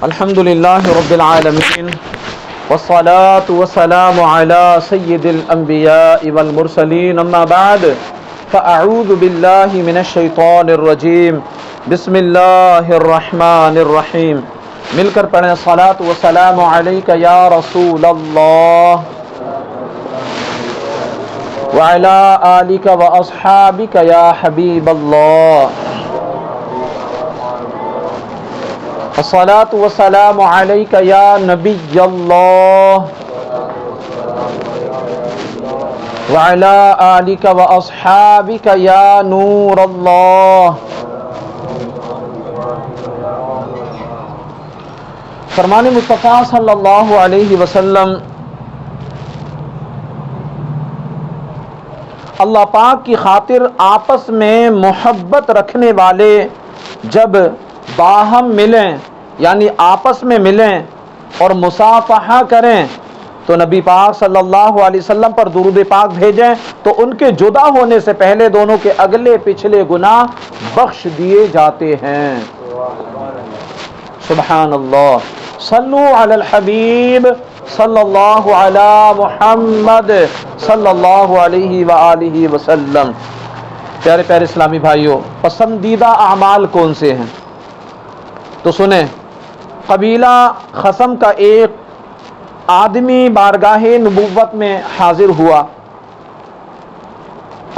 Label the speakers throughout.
Speaker 1: الحمد للہ رب العالمین والصلاة والسلام على سید الانبیاء والمرسلین اما بعد فاعوذ باللہ من الشیطان الرجیم بسم اللہ الرحمن الرحیم. مل کر پڑھیں الصلاة والسلام علیک یا رسول اللہ وعلی آلک واصحابک یا حبیب اللہ. الصلاة والسلام علیک یا نبی اللہ وعلی آلک واصحابک یا نور اللہ. فرمان مصطفیٰ صلی اللہ علیہ وسلم اللہ پاک کی خاطر آپس میں محبت رکھنے والے جب باہم ملیں یعنی آپس میں ملیں اور مصافحہ کریں تو نبی پاک صلی اللہ علیہ وسلم پر درود پاک بھیجیں تو ان کے جدا ہونے سے پہلے دونوں کے اگلے پچھلے گناہ بخش دیے جاتے ہیں. سبحان اللہ. صلو علی الحبیب صلی اللہ علی محمد صلی اللہ علیہ وآلہ وسلم. پیارے پیارے اسلامی بھائیوں، پسندیدہ اعمال کون سے ہیں؟ تو سنیں. قبیلہ خثم کا ایک آدمی بارگاہ نبوت میں حاضر ہوا.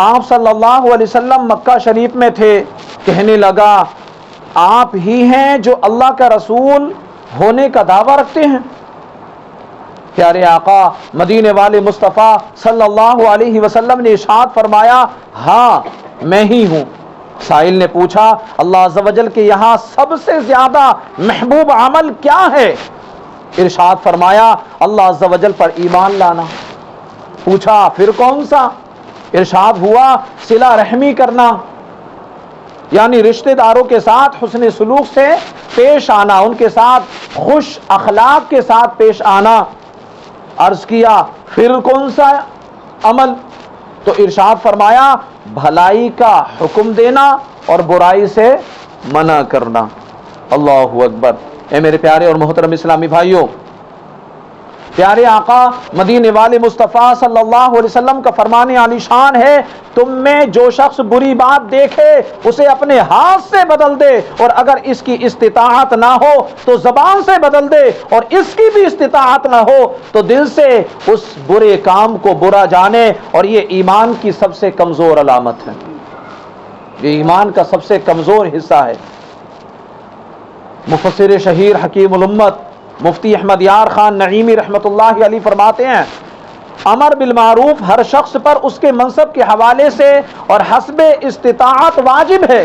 Speaker 1: آپ صلی اللہ علیہ وسلم مکہ شریف میں تھے. کہنے لگا آپ ہی ہیں جو اللہ کا رسول ہونے کا دعویٰ رکھتے ہیں؟ پیارے آقا مدینے والے مصطفیٰ صلی اللہ علیہ وسلم نے ارشاد فرمایا ہاں میں ہی ہوں. سائل نے پوچھا اللہ عز و جل کے یہاں سب سے زیادہ محبوب عمل کیا ہے؟ ارشاد فرمایا اللہ عز و جل پر ایمان لانا. پوچھا پھر کون سا؟ ارشاد ہوا صلہ رحمی کرنا، یعنی رشتہ داروں کے ساتھ حسن سلوک سے پیش آنا، ان کے ساتھ خوش اخلاق کے ساتھ پیش آنا. عرض کیا پھر کون سا عمل؟ تو ارشاد فرمایا بھلائی کا حکم دینا اور برائی سے منع کرنا. اللہ اکبر. اے میرے پیارے اور محترم اسلامی بھائیوں، پیارے آقا مدینے والے مصطفیٰ صلی اللہ علیہ وسلم کا فرمان عالی شان ہے تم میں جو شخص بری بات دیکھے اسے اپنے ہاتھ سے بدل دے، اور اگر اس کی استطاعت نہ ہو تو زبان سے بدل دے، اور اس کی بھی استطاعت نہ ہو تو دل سے اس برے کام کو برا جانے. اور یہ ایمان کی سب سے کمزور علامت ہے، یہ ایمان کا سب سے کمزور حصہ ہے. مفسر شہیر حکیم الامت مفتی احمد یار خان نعیمی رحمۃ اللہ علیہ فرماتے ہیں امر بالمعروف ہر شخص پر اس کے منصب کے حوالے سے اور حسب استطاعت واجب ہے.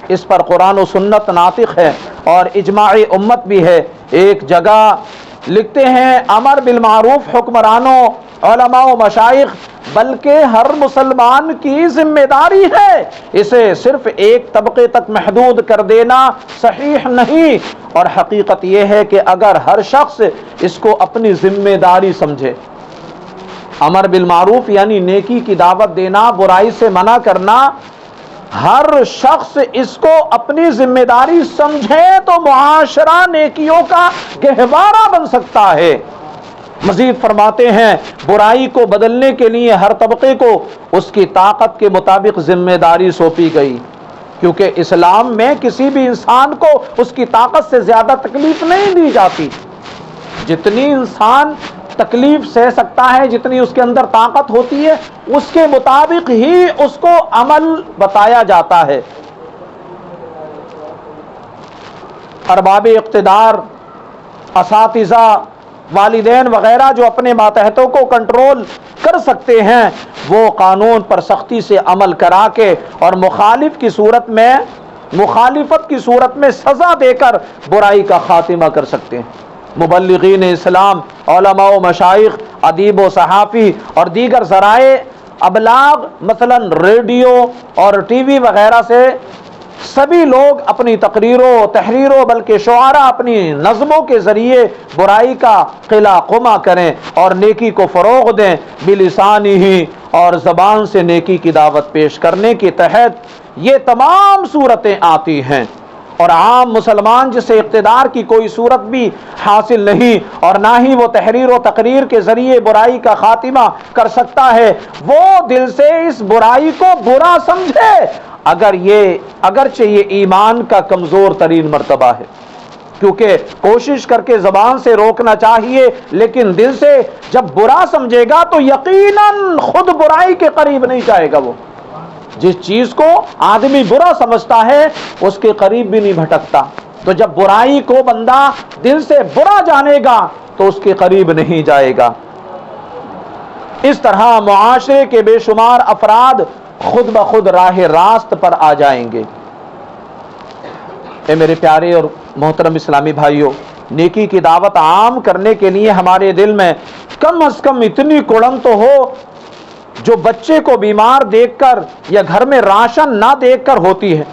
Speaker 1: اس پر قرآن و سنت ناطق ہے اور اجماع امت بھی ہے. ایک جگہ لکھتے ہیں امر بالمعروف حکمرانوں، علماء و مشائخ بلکہ ہر مسلمان کی ذمہ داری ہے. اسے صرف ایک طبقے تک محدود کر دینا صحیح نہیں، اور حقیقت یہ ہے کہ اگر ہر شخص اس کو اپنی ذمہ داری سمجھے، امر بالمعروف یعنی نیکی کی دعوت دینا، برائی سے منع کرنا، ہر شخص اس کو اپنی ذمہ داری سمجھے تو معاشرہ نیکیوں کا گہوارہ بن سکتا ہے. مزید فرماتے ہیں برائی کو بدلنے کے لیے ہر طبقے کو اس کی طاقت کے مطابق ذمہ داری سونپی گئی، کیونکہ اسلام میں کسی بھی انسان کو اس کی طاقت سے زیادہ تکلیف نہیں دی جاتی. جتنی انسان تکلیف سہ سکتا ہے، جتنی اس کے اندر طاقت ہوتی ہے، اس کے مطابق ہی اس کو عمل بتایا جاتا ہے. ارباب اقتدار، اساتذہ، والدین وغیرہ جو اپنے ماتحتوں کو کنٹرول کر سکتے ہیں وہ قانون پر سختی سے عمل کرا کے اور مخالفت کی صورت میں سزا دے کر برائی کا خاتمہ کر سکتے ہیں. مبلغین اسلام، علماء و مشائخ، ادیب و صحافی اور دیگر ذرائع ابلاغ مثلا ریڈیو اور ٹی وی وغیرہ سے سبھی لوگ اپنی تقریروں، تحریروں بلکہ شعراء اپنی نظموں کے ذریعے برائی کا قلع قمع کریں اور نیکی کو فروغ دیں. بلسانی ہی اور زبان سے نیکی کی دعوت پیش کرنے کے تحت یہ تمام صورتیں آتی ہیں. اور عام مسلمان جسے اقتدار کی کوئی صورت بھی حاصل نہیں اور نہ ہی وہ تحریر و تقریر کے ذریعے برائی کا خاتمہ کر سکتا ہے، وہ دل سے اس برائی کو برا سمجھے اگرچہ یہ ایمان کا کمزور ترین مرتبہ ہے، کیونکہ کوشش کر کے زبان سے روکنا چاہیے لیکن دل سے جب برا سمجھے گا تو یقیناً خود برائی کے قریب نہیں جائے گا۔ وہ جس چیز کو آدمی برا سمجھتا ہے اس کے قریب بھی نہیں بھٹکتا، تو جب برائی کو بندہ دل سے برا جانے گا تو اس کے قریب نہیں جائے گا۔ اس طرح معاشرے کے بے شمار افراد خود بخود راہ راست پر آ جائیں گے۔ اے میرے پیارے اور محترم اسلامی بھائیوں، نیکی کی دعوت عام کرنے کے لیے ہمارے دل میں کم از کم اتنی کڑن تو ہو جو بچے کو بیمار دیکھ کر یا گھر میں راشن نہ دیکھ کر ہوتی ہے،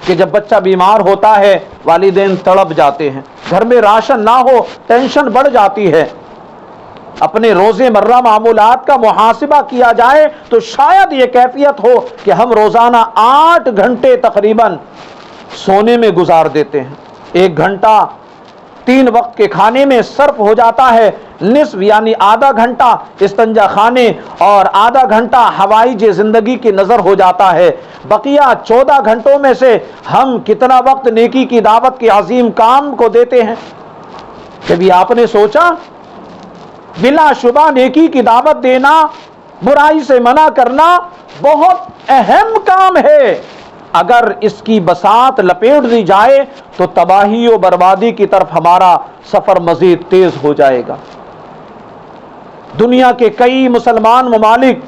Speaker 1: کہ جب بچہ بیمار ہوتا ہے والدین تڑپ جاتے ہیں، گھر میں راشن نہ ہو ٹینشن بڑھ جاتی ہے۔ اپنے روزے مرہ معمولات کا محاسبہ کیا جائے تو شاید یہ کیفیت ہو کہ ہم روزانہ 8 گھنٹے تقریباً سونے میں گزار دیتے ہیں، 1 گھنٹہ 3 وقت کے کھانے میں صرف ہو جاتا ہے، نصف یعنی آدھا گھنٹہ استنجا خانے اور آدھا گھنٹہ ہوائی زندگی کی نظر ہو جاتا ہے۔ بقیہ 14 گھنٹوں میں سے ہم کتنا وقت نیکی کی دعوت کے عظیم کام کو دیتے ہیں؟ کبھی آپ نے سوچا؟ بلا شبہ نیکی کی دعوت دینا، برائی سے منع کرنا بہت اہم کام ہے۔ اگر اس کی بساط لپیٹ دی جائے تو تباہی و بربادی کی طرف ہمارا سفر مزید تیز ہو جائے گا۔ دنیا کے کئی مسلمان ممالک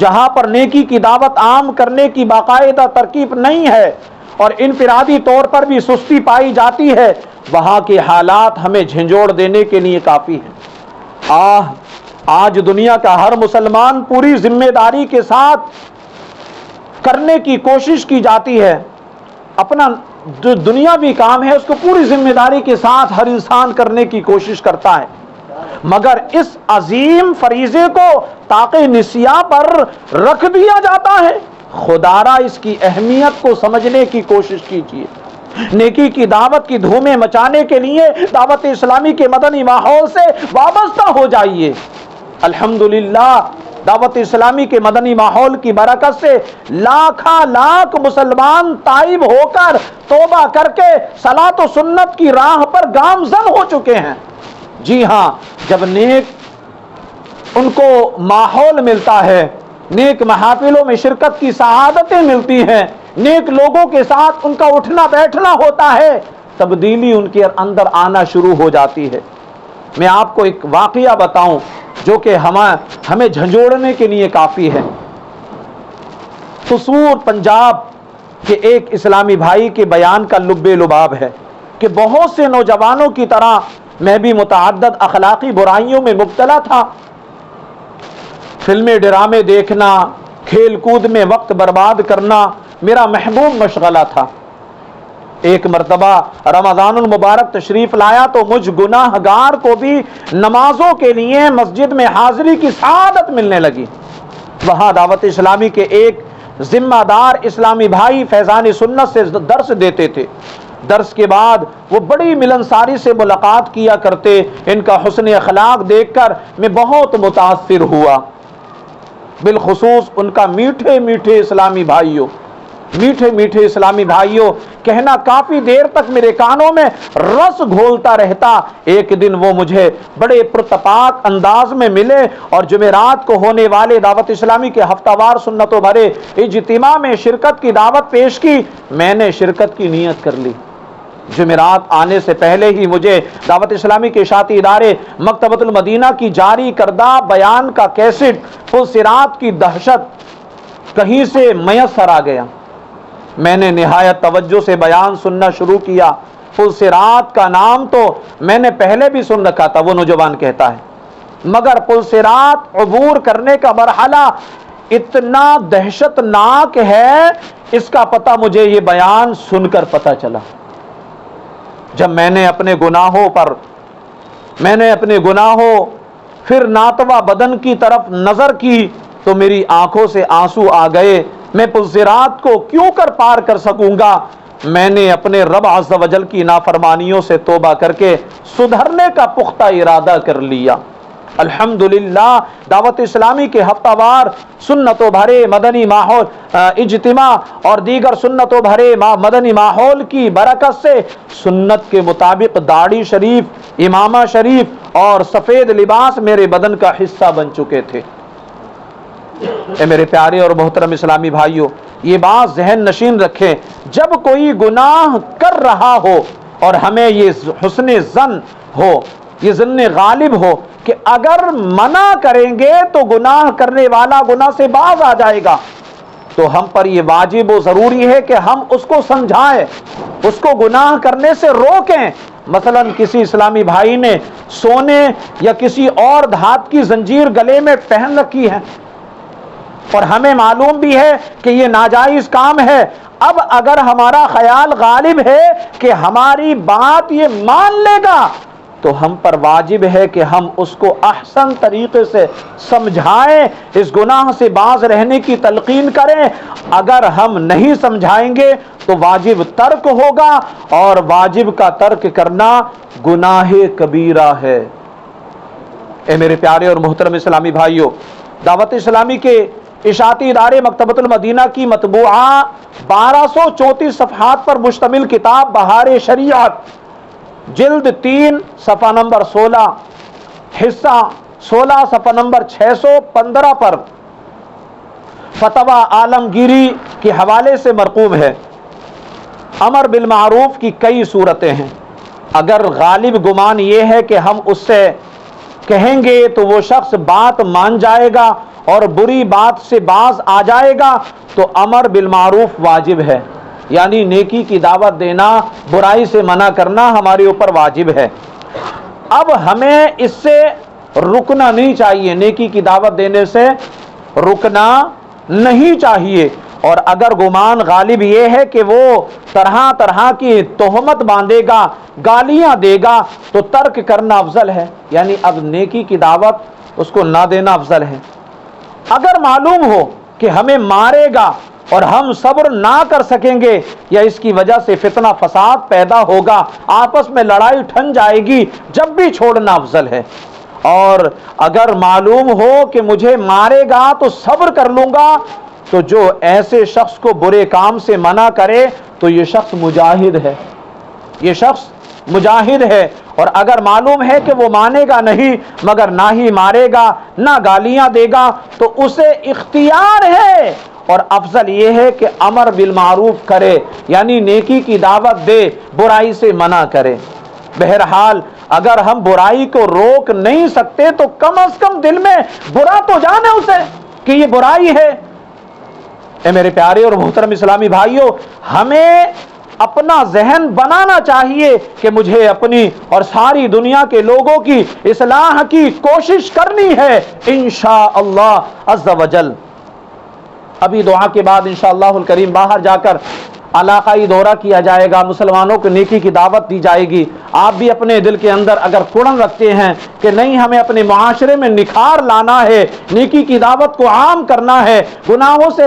Speaker 1: جہاں پر نیکی کی دعوت عام کرنے کی باقاعدہ ترکیب نہیں ہے اور انفرادی طور پر بھی سستی پائی جاتی ہے، وہاں کے حالات ہمیں جھنجھوڑ دینے کے لیے کافی ہیں۔ آج دنیا کا ہر مسلمان پوری ذمہ داری کے ساتھ کرنے کی کوشش کی جاتی ہے، اپنا جو دنیاوی کام ہے اس کو پوری ذمہ داری کے ساتھ ہر انسان کرنے کی کوشش کرتا ہے، مگر اس عظیم فریضے کو طاق نسیاں پر رکھ دیا جاتا ہے۔ خدارا اس کی اہمیت کو سمجھنے کی کوشش کیجیے۔ نیکی کی دعوت کی دھومیں مچانے کے لیے دعوت اسلامی کے مدنی ماحول سے وابستہ ہو جائیے۔ الحمدللہ دعوت اسلامی کے مدنی ماحول کی برکت سے لاکھ مسلمان تائب ہو کر توبہ کر کے صلاۃ و سنت کی راہ پر گامزن ہو چکے ہیں۔ جی ہاں، جب نیک ان کو ماحول ملتا ہے، نیک محافلوں میں شرکت کی سعادتیں ملتی ہیں، نیک لوگوں کے ساتھ ان کا اٹھنا بیٹھنا ہوتا ہے، تبدیلی ان کے اندر آنا شروع ہو جاتی ہے۔ میں آپ کو ایک واقعہ بتاؤں جو کہ ہمیں جھنجھوڑنے کے لیے کافی ہے۔ قصور پنجاب کے ایک اسلامی بھائی کے بیان کا لب لباب ہے کہ بہت سے نوجوانوں کی طرح میں بھی متعدد اخلاقی برائیوں میں مبتلا تھا۔ فلمیں ڈرامے دیکھنا، کھیل کود میں وقت برباد کرنا میرا محبوب مشغلہ تھا۔ ایک مرتبہ رمضان المبارک تشریف لایا تو مجھ گناہ گار کو بھی نمازوں کے لیے مسجد میں حاضری کی سعادت ملنے لگی۔ وہاں دعوت اسلامی کے ایک ذمہ دار اسلامی بھائی فیضان سنت سے درس دیتے تھے۔ درس کے بعد وہ بڑی ملنساری سے ملاقات کیا کرتے۔ ان کا حسن اخلاق دیکھ کر میں بہت متاثر ہوا، بالخصوص ان کا میٹھے میٹھے اسلامی بھائیوں کہنا کافی دیر تک میرے کانوں میں رس گھولتا رہتا۔ ایک دن وہ مجھے بڑے پرتپاک انداز میں ملے اور جمعرات کو ہونے والے دعوت اسلامی کے ہفتہ وار سنتوں بھرے اجتماع میں شرکت کی دعوت پیش کی۔ میں نے شرکت کی نیت کر لی۔ جمعرات آنے سے پہلے ہی مجھے دعوت اسلامی کے اشاعتی ادارے مکتبۃ المدینہ کی جاری کردہ بیان کا کیسٹ پل صراط کی دہشت کہیں سے میسر آ گیا۔ میں نے نہایت توجہ سے بیان سننا شروع کیا۔ پل صراط کا نام تو میں نے پہلے بھی سن رکھا تھا، وہ نوجوان کہتا ہے، مگر پل صراط عبور کرنے کا مرحلہ اتنا دہشت ناک ہے، اس کا پتہ مجھے یہ بیان سن کر پتہ چلا۔ جب میں نے اپنے گناہوں پھر ناتوا بدن کی طرف نظر کی تو میری آنکھوں سے آنسو آ گئے۔ میں پل صراط کو کیوں کر پار کر سکوں گا؟ میں نے اپنے رب عز و جل کی نافرمانیوں سے توبہ کر کے سدھرنے کا پختہ ارادہ کر لیا۔ الحمدللہ دعوت اسلامی کے ہفتہ وار سنتوں بھرے مدنی ماحول اجتماع اور دیگر سنتوں بھرے مدنی ماحول کی برکت سے سنت کے مطابق داڑھی شریف، امامہ شریف اور سفید لباس میرے بدن کا حصہ بن چکے تھے۔ اے میرے پیارے اور محترم اسلامی بھائیوں، یہ بات ذہن نشین رکھیں، جب کوئی گناہ کر رہا ہو اور ہمیں یہ حسن ظن ہو، یہ ظن غالب ہو کہ اگر منع کریں گے تو گناہ کرنے والا گناہ سے باز آ جائے گا، تو ہم پر یہ واجب و ضروری ہے کہ ہم اس کو سمجھائیں، اس کو گناہ کرنے سے روکیں۔ مثلا کسی اسلامی بھائی نے سونے یا کسی اور دھات کی زنجیر گلے میں پہن رکھی ہے اور ہمیں معلوم بھی ہے کہ یہ ناجائز کام ہے، اب اگر ہمارا خیال غالب ہے کہ ہماری بات یہ مان لے گا تو ہم پر واجب ہے کہ ہم اس کو احسن طریقے سے سمجھائیں، اس گناہ سے باز رہنے کی تلقین کریں۔ اگر ہم نہیں سمجھائیں گے تو واجب ترک ہوگا، اور واجب کا ترک کرنا گناہ کبیرہ ہے۔ اے میرے پیارے اور محترم اسلامی بھائیوں، دعوت اسلامی کے اشاعتی ادارے مکتبۃ المدینہ کی مطبوعہ 1234 صفحات پر مشتمل کتاب بہار شریعت، جلد 3 صفحہ نمبر 16، حصہ 16 صفحہ نمبر 615 پر فتویٰ عالمگیری کے حوالے سے مرقوم ہے۔ امر بالمعروف کی کئی صورتیں ہیں، اگر غالب گمان یہ ہے کہ ہم اس سے کہیں گے تو وہ شخص بات مان جائے گا اور بری بات سے باز آ جائے گا تو امر بالمعروف واجب ہے، یعنی نیکی کی دعوت دینا، برائی سے منع کرنا ہمارے اوپر واجب ہے۔ اب ہمیں اس سے رکنا نہیں چاہیے، نیکی کی دعوت دینے سے رکنا نہیں چاہیے، اور اگر گمان غالب یہ ہے کہ وہ طرح طرح کی تہمت باندھے گا، گالیاں دے گا تو ترک کرنا افضل ہے، یعنی اب نیکی کی دعوت اس کو نہ دینا افضل ہے۔ اگر معلوم ہو کہ ہمیں مارے گا اور ہم صبر نہ کر سکیں گے یا اس کی وجہ سے فتنہ فساد پیدا ہوگا، آپس میں لڑائی ٹھن جائے گی، جب بھی چھوڑنا افضل ہے۔ اور اگر معلوم ہو کہ مجھے مارے گا تو صبر کر لوں گا، تو جو ایسے شخص کو برے کام سے منع کرے تو یہ شخص مجاہد ہے، یہ شخص مجاہد ہے۔ اور اگر معلوم ہے کہ وہ مانے گا نہیں مگر نہ ہی مارے گا نہ گالیاں دے گا تو اسے اختیار ہے، اور افضل یہ ہے کہ امر بالمعروف کرے، یعنی نیکی کی دعوت دے، برائی سے منع کرے۔ بہرحال اگر ہم برائی کو روک نہیں سکتے تو کم از کم دل میں برا تو جانے اسے کہ یہ برائی ہے۔ اے میرے پیارے اور محترم اسلامی بھائیوں، ہمیں اپنا ذہن بنانا چاہیے کہ مجھے اپنی اور ساری دنیا کے لوگوں کی اصلاح کی کوشش کرنی ہے انشاءاللہ عز و جل۔ ابھی دعا کے بعد انشاءاللہ الکریم باہر جا کر علاقائی دورہ کیا جائے گا، مسلمانوں کو نیکی کی دعوت دی جائے گی۔ آپ بھی اپنے دل کے اندر اگر کڑن رکھتے ہیں کہ نہیں ہمیں اپنے معاشرے میں نکھار لانا ہے، نیکی کی دعوت کو عام کرنا ہے، گناہوں سے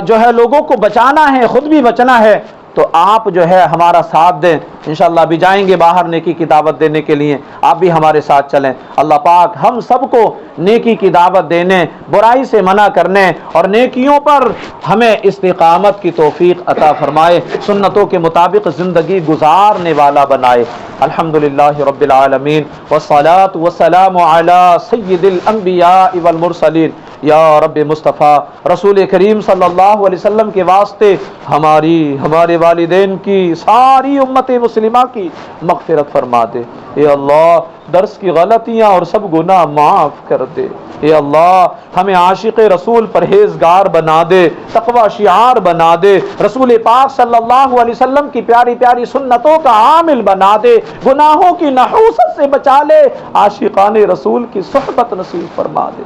Speaker 1: جو ہے لوگوں کو بچانا ہے، خود بھی بچنا ہے، تو آپ جو ہے ہمارا ساتھ دیں۔ انشاءاللہ بھی جائیں گے باہر نیکی کی دعوت دینے کے لیے، آپ بھی ہمارے ساتھ چلیں۔ اللہ پاک ہم سب کو نیکی کی دعوت دینے، برائی سے منع کرنے اور نیکیوں پر ہمیں استقامت کی توفیق عطا فرمائے، سنتوں کے مطابق زندگی گزارنے والا بنائے۔ الحمدللہ رب العالمین والصلاة والسلام علی سید الانبیاء والمرسلین۔ یا رب مصطفیٰ رسول کریم صلی اللہ علیہ وسلم کے واسطے ہمارے والدین کی، ساری امت مسلمہ کی مغفرت فرما دے۔ اے اللہ درس کی غلطیاں اور سب گناہ معاف کر دے۔ اے اللہ ہمیں عاشق رسول پرہیزگار بنا دے، تقوی شعار بنا دے، رسول پاک صلی اللہ علیہ وسلم کی پیاری پیاری سنتوں کا عامل بنا دے، گناہوں کی نحوست سے بچا لے، عاشقان رسول کی صحبت نصیب فرما دے۔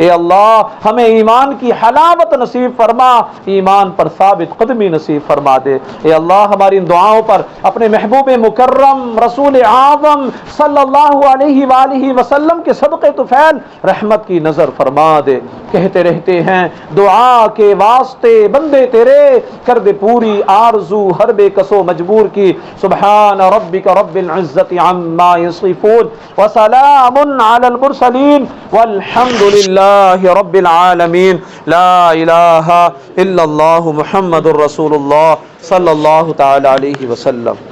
Speaker 1: اے اللہ ہمیں ایمان کی حلاوت نصیب فرما، ایمان پر ثابت قدمی نصیب فرما دے۔ اے اللہ ہماری ان دعاؤں پر اپنے محبوب مکرم رسول اعظم صلی اللہ علیہ وآلہ وسلم کے صدقے طفیل رحمت کی نظر فرما دے۔ کہتے رہتے ہیں دعا کے واسطے بندے تیرے، کر دے پوری آرزو ہر بے کسو مجبور کی۔ سبحان ربک رب العزت عما یصفون وسلام علی المرسلین والحمد للہ رب العالمین۔ لا الہ الا اللہ محمد الرسول اللہ صلی اللہ تعالی علیہ وسلم۔